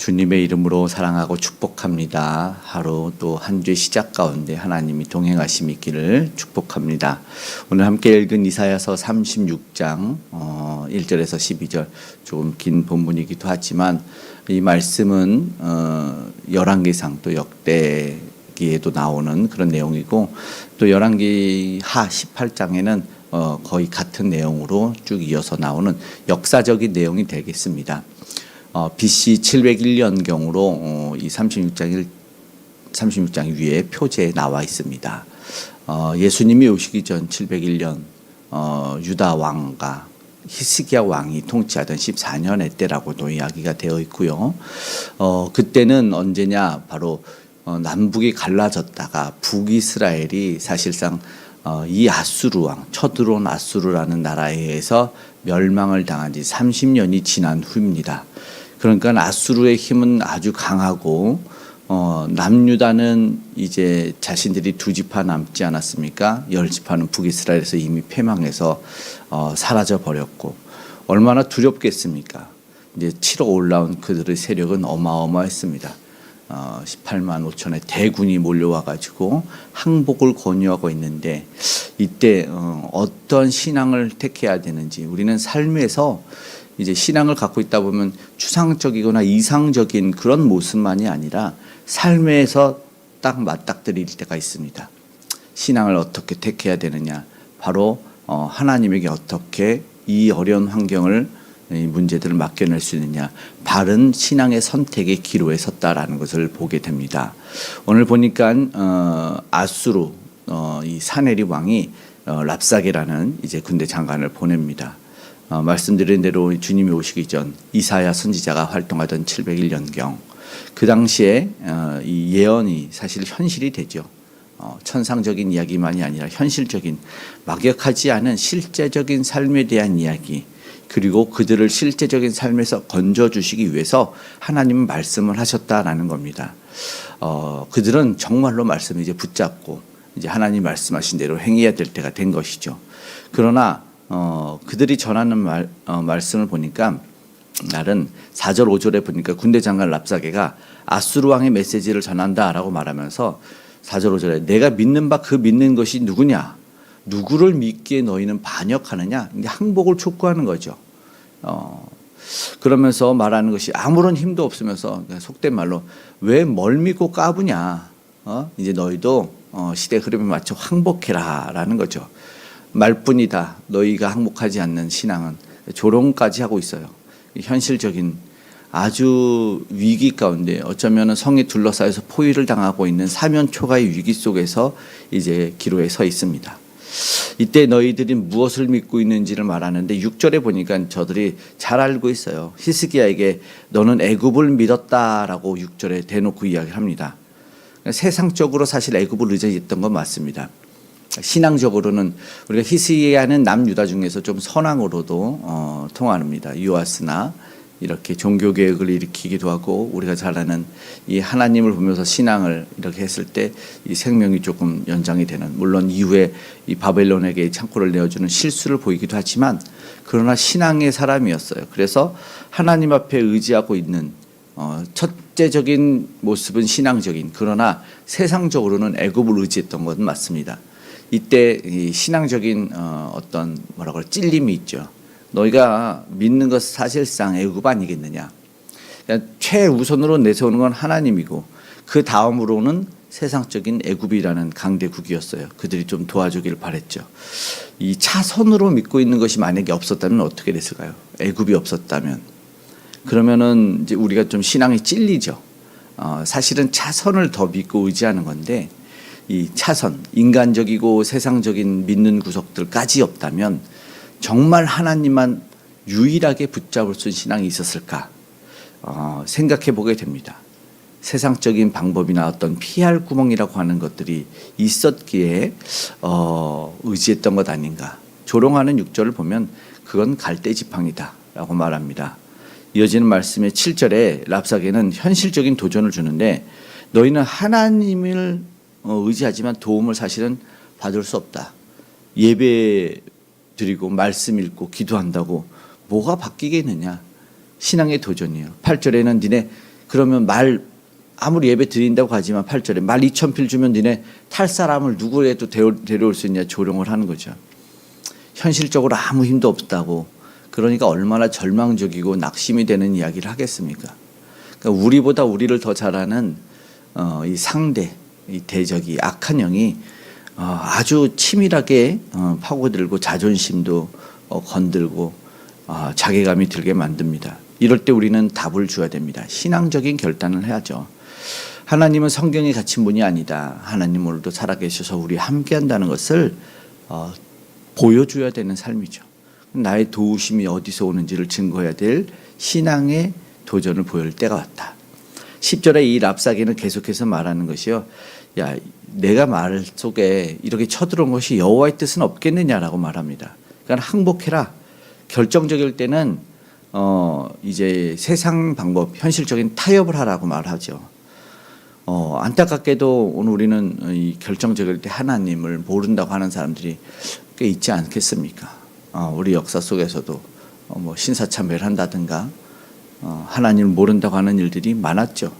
주님의 이름으로 사랑하고 축복합니다. 하루 또 한 주의 시작 가운데 하나님이 동행하심이 있기를 축복합니다. 오늘 함께 읽은 이사야서 36장 1절에서 12절 조금 긴 본문이기도 하지만 이 말씀은 열왕기상 또 역대기에도 나오는 그런 내용이고 또 열왕기 하 18장에는 거의 같은 내용으로 쭉 이어서 나오는 역사적인 내용이 되겠습니다. BC 701년경으로 이 36장 위에 표제에 나와 있습니다. 예수님이 오시기 전 701년 유다 왕과 히스기야 왕이 통치하던 14년의 때라고도 이야기가 되어 있고요. 그때는 언제냐 바로 남북이 갈라졌다가 북이스라엘이 사실상 이 아수르 왕 쳐들어온 아수르라는 나라에 의해서 멸망을 당한 지 30년이 지난 후입니다. 그러니까 아수르의 힘은 아주 강하고 남유다는 이제 자신들이 2지파 남지 않았습니까? 10지파는 북이스라엘에서 이미 패망해서 사라져 버렸고 얼마나 두렵겠습니까? 이제 치러 올라온 그들의 세력은 어마어마했습니다. 18만 5천의 대군이 몰려와 가지고 항복을 권유하고 있는데 이때 어떤 신앙을 택해야 되는지 우리는 삶에서 이제 신앙을 갖고 있다 보면 추상적이거나 이상적인 그런 모습만이 아니라 삶에서 딱 맞닥뜨릴 때가 있습니다. 신앙을 어떻게 택해야 되느냐 바로 하나님에게 어떻게 이 어려운 환경을 이 문제들을 맡겨낼 수 있느냐 바른 신앙의 선택의 기로에 섰다라는 것을 보게 됩니다. 오늘 보니까 아수르 이 사네립 왕이 랍사게라는 이제 군대 장관을 보냅니다. 말씀드린 대로 주님이 오시기 전 이사야 선지자가 활동하던 701년경 그 당시에 이 예언이 사실 현실이 되죠. 천상적인 이야기만이 아니라 현실적인 막역하지 않은 실제적인 삶에 대한 이야기 그리고 그들을 실제적인 삶에서 건져주시기 위해서 하나님은 말씀을 하셨다라는 겁니다. 그들은 정말로 말씀을 이제 붙잡고 이제 하나님 말씀하신 대로 행해야 될 때가 된 것이죠. 그러나 그들이 전하는 말씀을 보니까 날은 4절 5절에 보니까 군대 장관 랍사게가 아수르 왕의 메시지를 전한다라고 말하면서 4절 5절에 내가 믿는 바 그 믿는 것이 누구냐 누구를 믿기에 너희는 반역하느냐 항복을 촉구하는 거죠. 그러면서 말하는 것이 아무런 힘도 없으면서 속된 말로 왜 뭘 믿고 까부냐 이제 너희도 시대 흐름에 맞춰 항복해라라는 거죠. 말뿐이다. 너희가 항복하지 않는 신앙은 조롱까지 하고 있어요. 현실적인 아주 위기 가운데 어쩌면 성에 둘러싸여서 포위를 당하고 있는 사면 초가의 위기 속에서 이제 기로에 서 있습니다. 이때 너희들이 무엇을 믿고 있는지를 말하는데 6절에 보니까 저들이 잘 알고 있어요. 히스기야에게 너는 애굽을 믿었다라고 6절에 대놓고 이야기를 합니다. 세상적으로 사실 애굽을 의지했던 건 맞습니다. 신앙적으로는 우리가 히스기야는 남유다 중에서 좀 선왕으로도 통합니다. 요아스나 이렇게 종교개혁을 일으키기도 하고 우리가 잘 아는 이 하나님을 보면서 신앙을 이렇게 했을 때 이 생명이 조금 연장이 되는 물론 이후에 이 바벨론에게 창고를 내어주는 실수를 보이기도 하지만 그러나 신앙의 사람이었어요. 그래서 하나님 앞에 의지하고 있는 첫째적인 모습은 신앙적인 그러나 세상적으로는 애굽을 의지했던 것은 맞습니다. 이때 이 신앙적인 어떤 뭐라고 할까 찔림이 있죠. 너희가 믿는 것 사실상 애굽 아니겠느냐. 최우선으로 내세우는 건 하나님이고 그 다음으로는 세상적인 애굽이라는 강대국이었어요. 그들이 좀 도와주길 바랬죠. 이 차선으로 믿고 있는 것이 만약에 없었다면 어떻게 됐을까요? 애굽이 없었다면 그러면은 이제 우리가 좀 신앙이 찔리죠. 사실은 차선을 더 믿고 의지하는 건데 이 차선, 인간적이고 세상적인 믿는 구석들까지 없다면 정말 하나님만 유일하게 붙잡을 수 있는 신앙이 있었을까 생각해 보게 됩니다. 세상적인 방법이나 어떤 피할 구멍이라고 하는 것들이 있었기에 의지했던 것 아닌가. 조롱하는 6절을 보면 그건 갈대지팡이다 라고 말합니다. 이어지는 말씀의 7절에 랍사게는 현실적인 도전을 주는데 너희는 하나님을 의지하지만 도움을 사실은 받을 수 없다. 예배 드리고 말씀 읽고 기도한다고 뭐가 바뀌겠느냐. 신앙의 도전이에요. 8절에는 니네 그러면 아무리 예배 드린다고 하지만 8절에 말 2,000필 주면 니네 탈 사람을 누구라도 데려올 수 있냐 조롱을 하는 거죠. 현실적으로 아무 힘도 없다고. 그러니까 얼마나 절망적이고 낙심이 되는 이야기를 하겠습니까? 그러니까 우리보다 우리를 더 잘하는 이 상대, 이 대적이 악한 영이 아주 치밀하게 파고들고 자존심도 건들고 자괴감이 들게 만듭니다. 이럴 때 우리는 답을 줘야 됩니다. 신앙적인 결단을 해야죠. 하나님은 성경에 갇힌 분이 아니다. 하나님 오늘도 살아계셔서 우리 함께한다는 것을 보여줘야 되는 삶이죠. 나의 도우심이 어디서 오는지를 증거해야 될 신앙의 도전을 보일 때가 왔다. 10절에 이 랍사기는 계속해서 말하는 것이요. 야, 내가 말 속에 이렇게 쳐들어온 것이 여호와의 뜻은 없겠느냐라고 말합니다. 그러니까 항복해라. 결정적일 때는 이제 세상 방법, 현실적인 타협을 하라고 말하죠. 안타깝게도 오늘 우리는 이 결정적일 때 하나님을 모른다고 하는 사람들이 꽤 있지 않겠습니까? 우리 역사 속에서도 뭐 신사참배를 한다든가 하나님을 모른다고 하는 일들이 많았죠.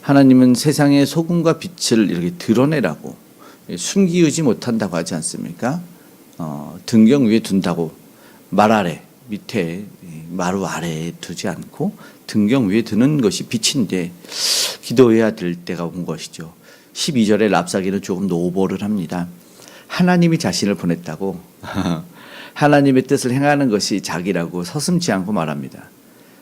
하나님은 세상의 소금과 빛을 이렇게 드러내라고 숨기지 못한다고 하지 않습니까? 등경 위에 둔다고 말 아래 밑에 마루 아래에 두지 않고 등경 위에 두는 것이 빛인데 기도해야 될 때가 온 것이죠. 12절에 랍사기는 조금 더 오버를 합니다. 하나님이 자신을 보냈다고 하나님의 뜻을 행하는 것이 자기라고 서슴지 않고 말합니다.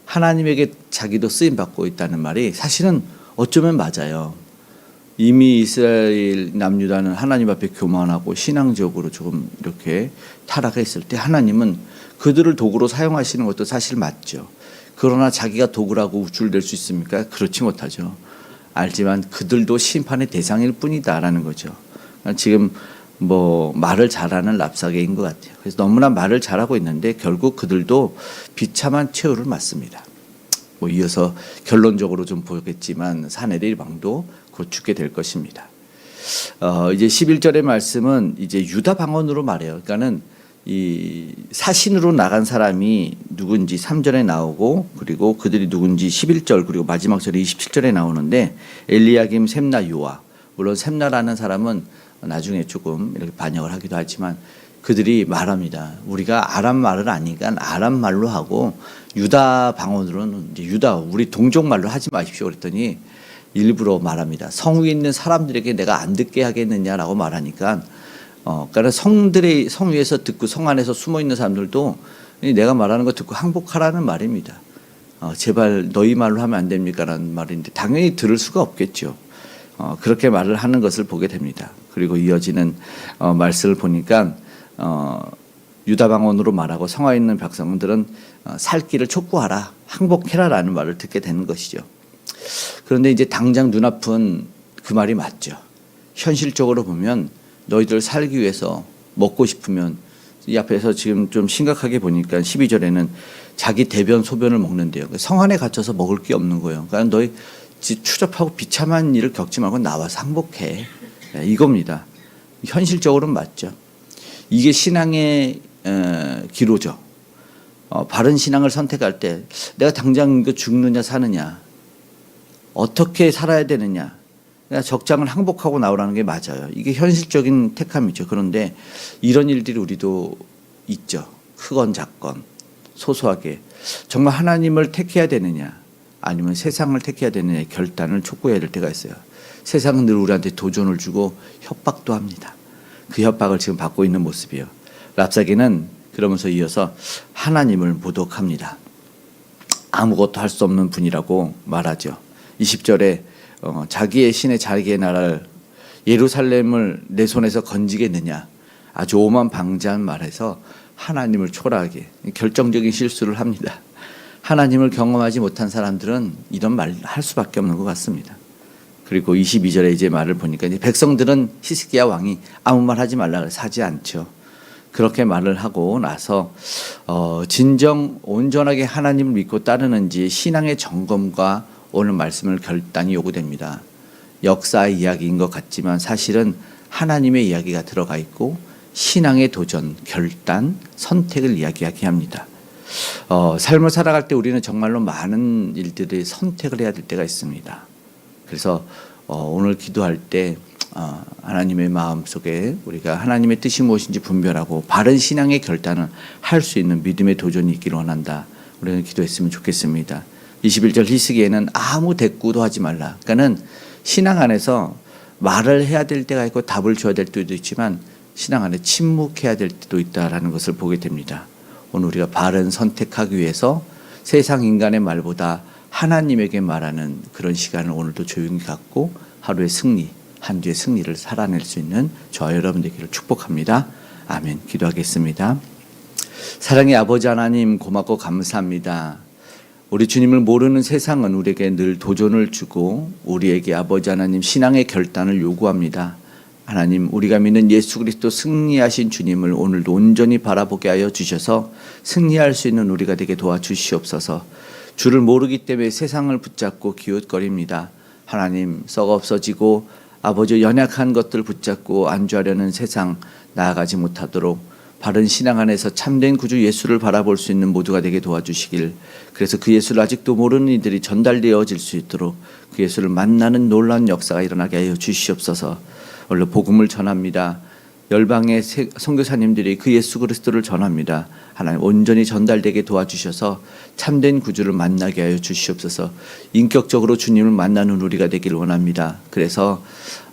하나님에게 자기도 쓰임받고 있다는 말이 사실은 어쩌면 맞아요. 이미 이스라엘 남유다는 하나님 앞에 교만하고 신앙적으로 조금 이렇게 타락했을 때 하나님은 그들을 도구로 사용하시는 것도 사실 맞죠. 그러나 자기가 도구라고 우쭐댈 수 있습니까? 그렇지 못하죠. 알지만 그들도 심판의 대상일 뿐이다라는 거죠. 지금 뭐 말을 잘하는 랍사게인 것 같아요. 그래서 너무나 말을 잘하고 있는데 결국 그들도 비참한 최후를 맞습니다. 뭐 이어서 결론적으로 좀 보겠지만 사내릴 왕도 곧 죽게 될 것입니다. 이제 11절의 말씀은 이제 유다 방언으로 말해요. 그러니까는 이 사신으로 나간 사람이 누군지 3절에 나오고 그리고 그들이 누군지 11절 그리고 마지막 절에 27절에 나오는데 엘리야김, 셈나, 요아. 물론 셈나라는 사람은 나중에 조금 이렇게 반역을 하기도 하지만 그들이 말합니다. 우리가 아람 말을 아니까 아람 말로 하고 유다 방언으로는 이제 유다 우리 동족 말로 하지 마십시오 그랬더니 일부러 말합니다. 성 위에 있는 사람들에게 내가 안 듣게 하겠느냐라고 말하니까 그러니까 성 위에서 듣고 성 안에서 숨어 있는 사람들도 내가 말하는 거 듣고 항복하라는 말입니다. 제발 너희 말로 하면 안 됩니까라는 말인데 당연히 들을 수가 없겠죠. 그렇게 말을 하는 것을 보게 됩니다. 그리고 이어지는 말씀을 보니까 유다 방언으로 말하고 성화에 있는 백성들은 살 길을 촉구하라, 항복해라라는 말을 듣게 되는 것이죠. 그런데 이제 당장 눈앞은 그 말이 맞죠. 현실적으로 보면 너희들 살기 위해서 먹고 싶으면 이 앞에서 지금 좀 심각하게 보니까 12절에는 자기 대변 소변을 먹는데요. 성 안에 갇혀서 먹을 게 없는 거예요. 그러니까 너희 추접하고 비참한 일을 겪지 말고 나와서 항복해. 이겁니다. 현실적으로는 맞죠. 이게 신앙의 기로죠. 바른 신앙을 선택할 때 내가 당장 이거 죽느냐 사느냐 어떻게 살아야 되느냐 적장을 항복하고 나오라는 게 맞아요. 이게 현실적인 택함이죠. 그런데 이런 일들이 우리도 있죠. 크건 작건 소소하게 정말 하나님을 택해야 되느냐 아니면 세상을 택해야 되느냐의 결단을 촉구해야 될 때가 있어요. 세상은 늘 우리한테 도전을 주고 협박도 합니다. 그 협박을 지금 받고 있는 모습이에요. 랍사기는 그러면서 이어서 하나님을 모독합니다. 아무것도 할 수 없는 분이라고 말하죠. 20절에 자기의 신의 자기의 나라를 예루살렘을 내 손에서 건지겠느냐 아주 오만방자한 말에서 하나님을 초라하게 결정적인 실수를 합니다. 하나님을 경험하지 못한 사람들은 이런 말 할 수밖에 없는 것 같습니다. 그리고 22절에 이제 말을 보니까 이제 백성들은 히스기야 왕이 아무 말 하지 말라 사지 않죠. 그렇게 말을 하고 나서 진정 온전하게 하나님을 믿고 따르는지 신앙의 점검과 오늘 말씀을 결단이 요구됩니다. 역사의 이야기인 것 같지만 사실은 하나님의 이야기가 들어가 있고 신앙의 도전, 결단, 선택을 이야기하게 합니다. 삶을 살아갈 때 우리는 정말로 많은 일들이 선택을 해야 될 때가 있습니다. 그래서 오늘 기도할 때 하나님의 마음 속에 우리가 하나님의 뜻이 무엇인지 분별하고 바른 신앙의 결단을 할 수 있는 믿음의 도전이 있기를 원한다. 우리는 기도했으면 좋겠습니다. 21절 희스기에는 아무 대꾸도 하지 말라. 그러니까는 신앙 안에서 말을 해야 될 때가 있고 답을 줘야 될 때도 있지만 신앙 안에 침묵해야 될 때도 있다라는 것을 보게 됩니다. 오늘 우리가 바른 선택하기 위해서 세상 인간의 말보다 하나님에게 말하는 그런 시간을 오늘도 조용히 갖고 하루의 승리, 한 주의 승리를 살아낼 수 있는 저와 여러분 되기를 축복합니다. 아멘. 기도하겠습니다. 사랑의 아버지 하나님, 고맙고 감사합니다. 우리 주님을 모르는 세상은 우리에게 늘 도전을 주고 우리에게 아버지 하나님 신앙의 결단을 요구합니다. 하나님, 우리가 믿는 예수 그리스도 승리하신 주님을 오늘도 온전히 바라보게 하여 주셔서 승리할 수 있는 우리가 되게 도와주시옵소서. 주를 모르기 때문에 세상을 붙잡고 기웃거립니다. 하나님, 썩어 없어지고 아버지 연약한 것들 붙잡고 안주하려는 세상 나아가지 못하도록 바른 신앙 안에서 참된 구주 예수를 바라볼 수 있는 모두가 되게 도와주시길, 그래서 그 예수를 아직도 모르는 이들이 전달되어질 수 있도록 그 예수를 만나는 놀라운 역사가 일어나게 하여 주시옵소서. 오늘 복음을 전합니다. 열방의 선교사님들이 그 예수 그리스도를 전합니다. 하나님, 온전히 전달되게 도와주셔서 참된 구주를 만나게 하여 주시옵소서. 인격적으로 주님을 만나는 우리가 되기를 원합니다. 그래서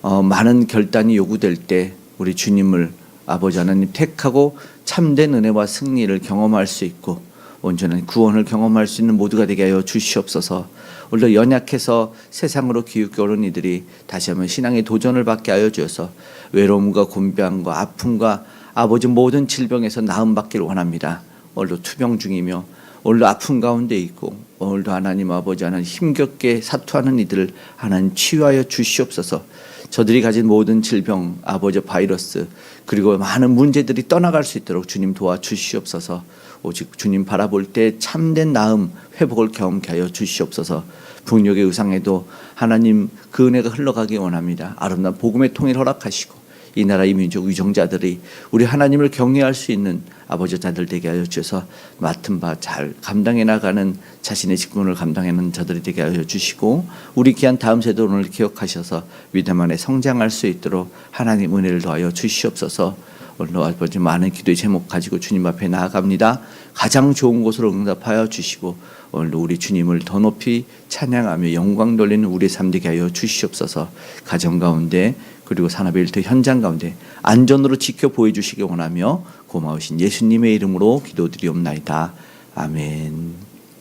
많은 결단이 요구될 때 우리 주님을 아버지 하나님 택하고 참된 은혜와 승리를 경험할 수 있고 온전한 구원을 경험할 수 있는 모두가 되게 하여 주시옵소서. 오늘 연약해서 세상으로 기웃거리는 이들이 다시 한번 신앙의 도전을 받게 하여 주어서 외로움과 곤비함과 아픔과 아버지 모든 질병에서 나음 받기를 원합니다. 오늘도 투병 중이며 오늘도 아픔 가운데 있고 오늘도 하나님 아버지 하나님 힘겹게 사투하는 이들을 하나님 치유하여 주시옵소서. 저들이 가진 모든 질병, 아버지 바이러스 그리고 많은 문제들이 떠나갈 수 있도록 주님 도와주시옵소서. 오직 주님 바라볼 때 참된 나음, 회복을 경험케 하여 주시옵소서. 북녘의 의상에도 하나님 그 은혜가 흘러가기 원합니다. 아름다운 복음의 통일 허락하시고 이 나라 이 민족 위정자들이 우리 하나님을 경외할 수 있는 아버지 자들 되게 하여 주셔서 맡은 바 잘 감당해 나가는 자신의 직분을 감당하는 자들이 되게 하여 주시고 우리 귀한 다음 세대 오늘 기억하셔서 믿음 안에 성장할 수 있도록 하나님 은혜를 더하여 주시옵소서. 오늘도 아버지 많은 기도의 제목 가지고 주님 앞에 나아갑니다. 가장 좋은 곳으로 응답하여 주시고 오늘도 우리 주님을 더 높이 찬양하며 영광 돌리는 우리의 삶 되게 하여 주시옵소서. 가정 가운데 그리고 산업의 일터 현장 가운데 안전으로 지켜 보여주시기 원하며 고마우신 예수님의 이름으로 기도드리옵나이다. 아멘.